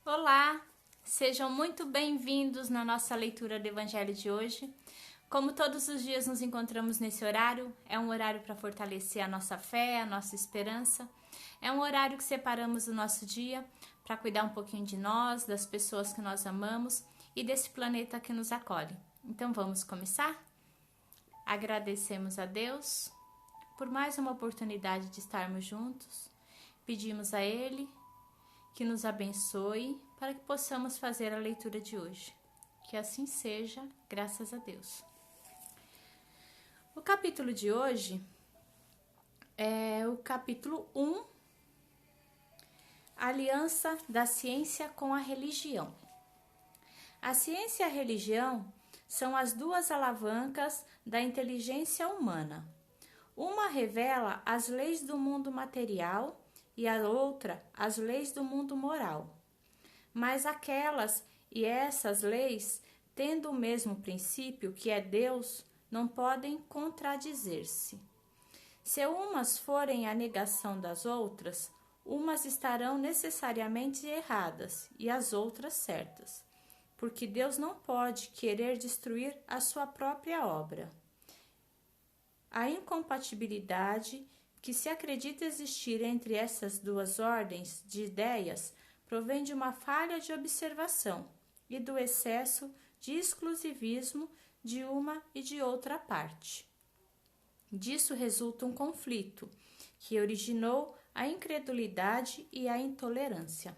Olá, sejam muito bem-vindos na nossa leitura do Evangelho de hoje. Como todos os dias nos encontramos nesse horário, é um horário para fortalecer a nossa fé, a nossa esperança. É um horário que separamos do nosso dia para cuidar um pouquinho de nós, das pessoas que nós amamos e desse planeta que nos acolhe. Então vamos começar? Agradecemos a Deus por mais uma oportunidade de estarmos juntos. Pedimos a Ele que nos abençoe para que possamos fazer a leitura de hoje. Que assim seja, graças a Deus. O capítulo de hoje é o capítulo 1, Aliança da Ciência com a Religião. A ciência e a religião são as duas alavancas da inteligência humana. Uma revela as leis do mundo material e a outra as leis do mundo moral. Mas aquelas e essas leis, tendo o mesmo princípio, que é Deus, não podem contradizer-se. Se umas forem a negação das outras, umas estarão necessariamente erradas e as outras certas, porque Deus não pode querer destruir a sua própria obra. A incompatibilidade que se acredita existir entre essas duas ordens de ideias provém de uma falha de observação e do excesso de exclusivismo de uma e de outra parte. Disso resulta um conflito que originou a incredulidade e a intolerância.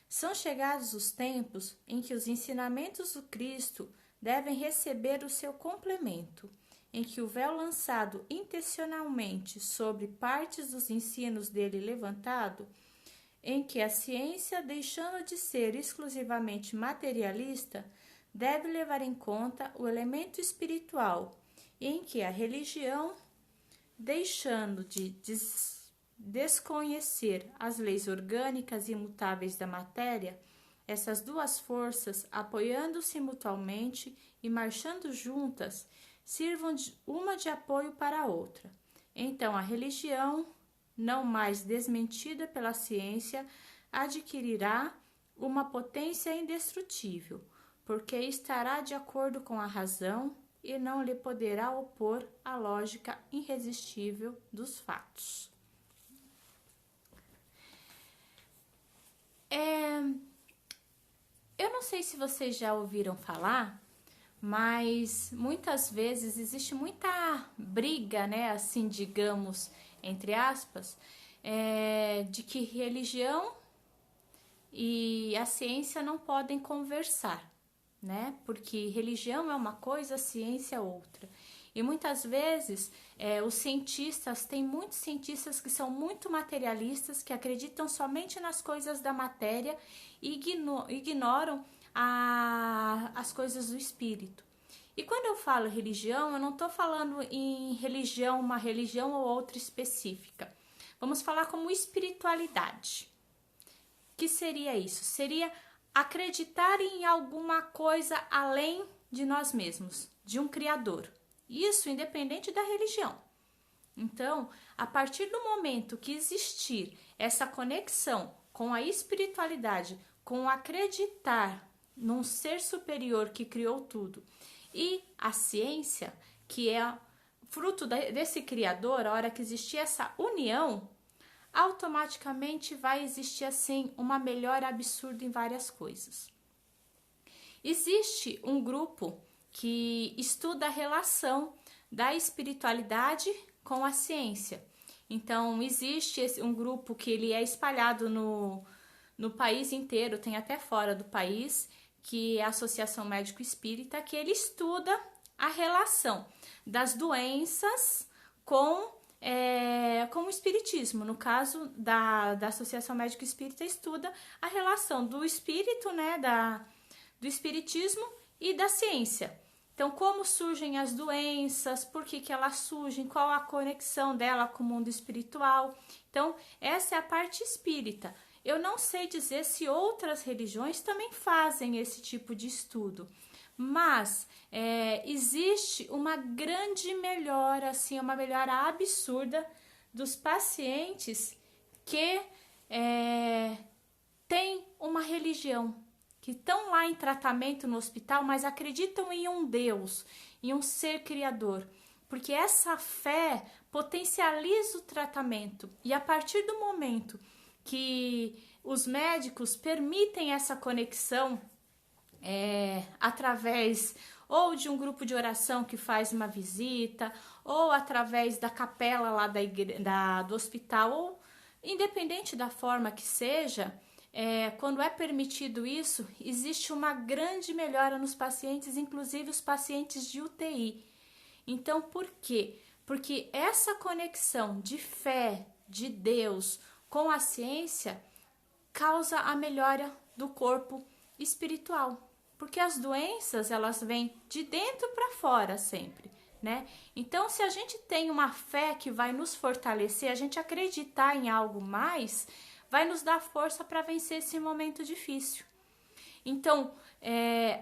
São chegados os tempos em que os ensinamentos do Cristo devem receber o seu complemento, em que o véu lançado intencionalmente sobre partes dos ensinos dele levantado, em que a ciência, deixando de ser exclusivamente materialista, deve levar em conta o elemento espiritual, e em que a religião, deixando de desconhecer as leis orgânicas e imutáveis da matéria, essas duas forças, apoiando-se mutuamente e marchando juntas, sirvam uma de apoio para a outra. Então, a religião, não mais desmentida pela ciência, adquirirá uma potência indestrutível, porque estará de acordo com a razão e não lhe poderá opor a lógica irresistível dos fatos. Eu não sei se vocês já ouviram falar, mas muitas vezes existe muita briga, né, assim, digamos, entre aspas, de que religião e a ciência não podem conversar, né? Porque religião é uma coisa, ciência é outra. E muitas vezes os cientistas, tem muitos cientistas que são muito materialistas, que acreditam somente nas coisas da matéria e ignoram as coisas do espírito. E quando eu falo religião, eu não estou falando em religião, uma religião ou outra específica. Vamos falar como espiritualidade. O que seria isso? Seria acreditar em alguma coisa além de nós mesmos, de um Criador. Isso independente da religião. Então, a partir do momento que existir essa conexão com a espiritualidade, com acreditar num ser superior que criou tudo, e a ciência, que é fruto desse Criador, a hora que existir essa união, automaticamente vai existir assim uma melhora absurda em várias coisas. Existe um grupo que estuda a relação da espiritualidade com a ciência. Então, existe um grupo que ele é espalhado no país inteiro, tem até fora do país, que é a Associação Médico Espírita, que ele estuda a relação das doenças com o espiritismo. No caso da Associação Médico Espírita, estuda a relação do espírito, né, do espiritismo e da ciência. Então, como surgem as doenças, por que elas surgem, qual a conexão dela com o mundo espiritual. Então, essa é a parte espírita. Eu não sei dizer se outras religiões também fazem esse tipo de estudo, mas existe uma grande melhora, assim, uma melhora absurda dos pacientes que têm uma religião religião, que estão lá em tratamento no hospital, mas acreditam em um Deus, em um ser criador, porque essa fé potencializa o tratamento, e a partir do momento que os médicos permitem essa conexão através ou de um grupo de oração que faz uma visita, ou através da capela lá do hospital, ou independente da forma que seja, quando é permitido isso, existe uma grande melhora nos pacientes, inclusive os pacientes de UTI. Então, por quê? Porque essa conexão de fé, de Deus com a ciência causa a melhora do corpo espiritual. Porque as doenças, elas vêm de dentro para fora sempre, né? Então, se a gente tem uma fé que vai nos fortalecer, a gente acreditar em algo mais, vai nos dar força para vencer esse momento difícil. Então,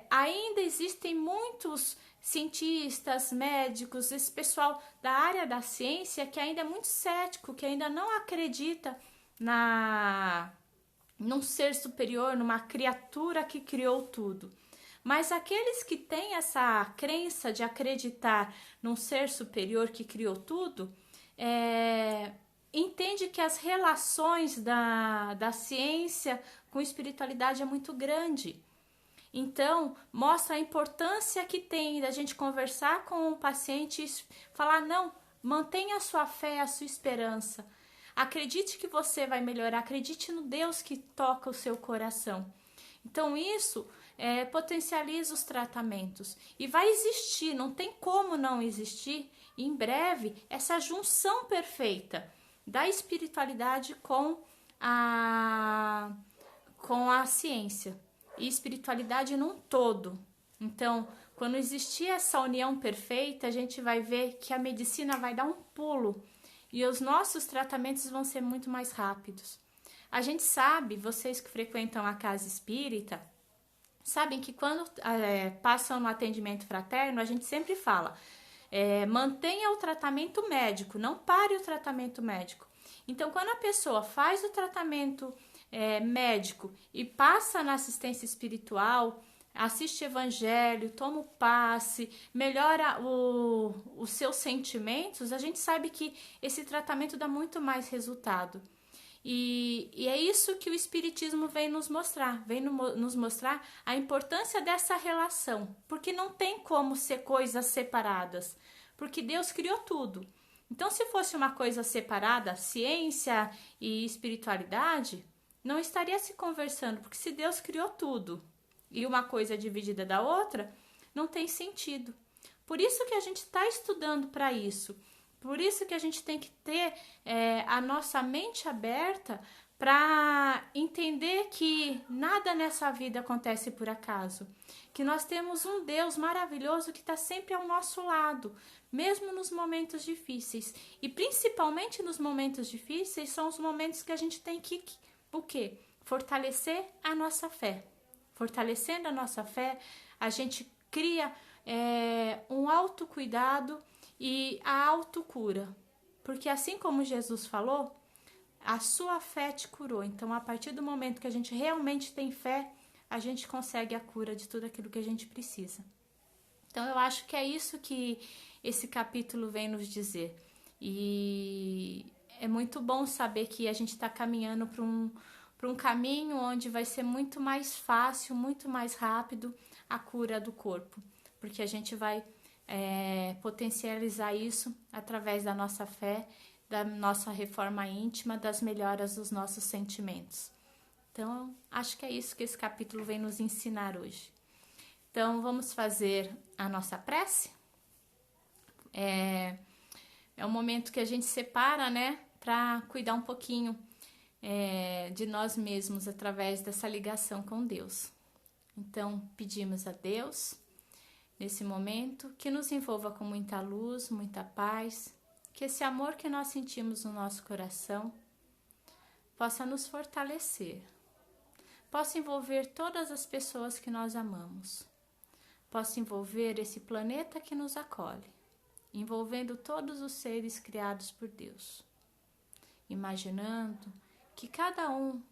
ainda existem muitos cientistas, médicos, esse pessoal da área da ciência que ainda é muito cético, que ainda não acredita num ser superior, numa criatura que criou tudo. Mas aqueles que têm essa crença de acreditar num ser superior que criou tudo, entende que as relações da ciência com espiritualidade é muito grande. Então, mostra a importância que tem da gente conversar com o paciente e falar, não, mantenha a sua fé, a sua esperança. Acredite que você vai melhorar, acredite no Deus que toca o seu coração. Então, isso potencializa os tratamentos. E vai existir, não tem como não existir, em breve, essa junção perfeita da espiritualidade com a ciência. E espiritualidade num todo. Então, quando existir essa união perfeita, a gente vai ver que a medicina vai dar um pulo e os nossos tratamentos vão ser muito mais rápidos. A gente sabe, vocês que frequentam a casa espírita, sabem que quando passam no atendimento fraterno, a gente sempre fala, mantenha o tratamento médico, não pare o tratamento médico. Então, quando a pessoa faz o tratamento médico e passa na assistência espiritual, assiste evangelho, toma o passe, melhora os seus sentimentos, a gente sabe que esse tratamento dá muito mais resultado. E é isso que o Espiritismo vem nos mostrar, nos mostrar a importância dessa relação, porque não tem como ser coisas separadas, porque Deus criou tudo. Então, se fosse uma coisa separada, ciência e espiritualidade, não estaria se conversando, porque se Deus criou tudo e uma coisa é dividida da outra, não tem sentido. Por isso que a gente está estudando para isso. Por isso que a gente tem que ter a nossa mente aberta para entender que nada nessa vida acontece por acaso. Que nós temos um Deus maravilhoso que está sempre ao nosso lado, mesmo nos momentos difíceis. E principalmente nos momentos difíceis são os momentos que a gente tem que, o quê? Fortalecer a nossa fé. Fortalecendo a nossa fé, a gente cria um autocuidado e a autocura, porque assim como Jesus falou, a sua fé te curou. Então, a partir do momento que a gente realmente tem fé, a gente consegue a cura de tudo aquilo que a gente precisa. Então, eu acho que é isso que esse capítulo vem nos dizer. E é muito bom saber que a gente está caminhando para um caminho onde vai ser muito mais fácil, muito mais rápido a cura do corpo, porque a gente vai potencializar isso através da nossa fé, da nossa reforma íntima, das melhoras dos nossos sentimentos. Então, acho que é isso que esse capítulo vem nos ensinar hoje. Então, vamos fazer a nossa prece? É um momento que a gente separa, né, para cuidar um pouquinho de nós mesmos através dessa ligação com Deus. Então, pedimos a Deus nesse momento, que nos envolva com muita luz, muita paz, que esse amor que nós sentimos no nosso coração possa nos fortalecer, possa envolver todas as pessoas que nós amamos, possa envolver esse planeta que nos acolhe, envolvendo todos os seres criados por Deus, imaginando que cada um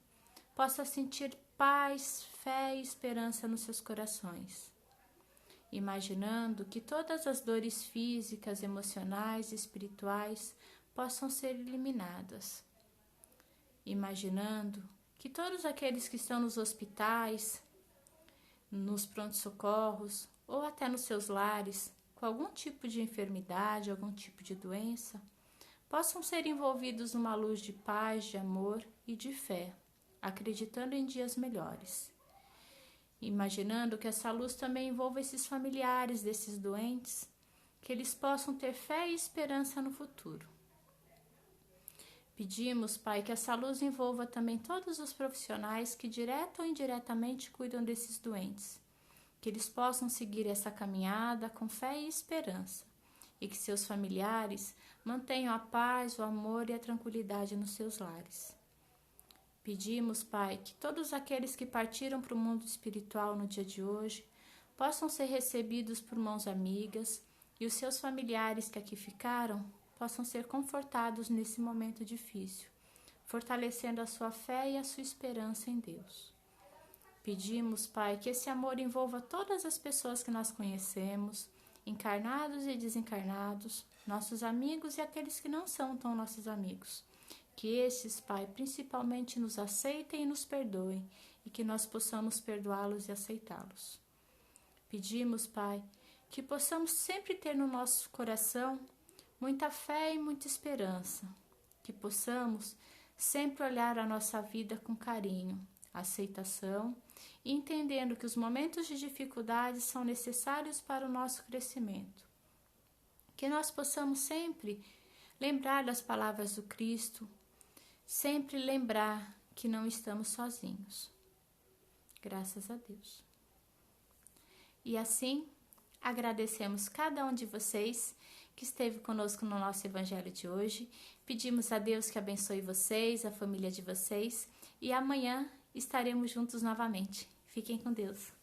possa sentir paz, fé e esperança nos seus corações, imaginando que todas as dores físicas, emocionais e espirituais possam ser eliminadas, imaginando que todos aqueles que estão nos hospitais, nos prontos-socorros ou até nos seus lares, com algum tipo de enfermidade, algum tipo de doença, possam ser envolvidos numa luz de paz, de amor e de fé, acreditando em dias melhores. Imaginando que essa luz também envolva esses familiares desses doentes, que eles possam ter fé e esperança no futuro. Pedimos, Pai, que essa luz envolva também todos os profissionais que direta ou indiretamente cuidam desses doentes, que eles possam seguir essa caminhada com fé e esperança, e que seus familiares mantenham a paz, o amor e a tranquilidade nos seus lares. Pedimos, Pai, que todos aqueles que partiram para o mundo espiritual no dia de hoje possam ser recebidos por mãos amigas e os seus familiares que aqui ficaram possam ser confortados nesse momento difícil, fortalecendo a sua fé e a sua esperança em Deus. Pedimos, Pai, que esse amor envolva todas as pessoas que nós conhecemos, encarnados e desencarnados, nossos amigos e aqueles que não são tão nossos amigos. Que estes, Pai, principalmente nos aceitem e nos perdoem, e que nós possamos perdoá-los e aceitá-los. Pedimos, Pai, que possamos sempre ter no nosso coração muita fé e muita esperança, que possamos sempre olhar a nossa vida com carinho, aceitação, e entendendo que os momentos de dificuldade são necessários para o nosso crescimento. Que nós possamos sempre lembrar das palavras do Cristo, sempre lembrar que não estamos sozinhos. Graças a Deus. E assim, agradecemos cada um de vocês que esteve conosco no nosso Evangelho de hoje. Pedimos a Deus que abençoe vocês, a família de vocês, e amanhã estaremos juntos novamente. Fiquem com Deus.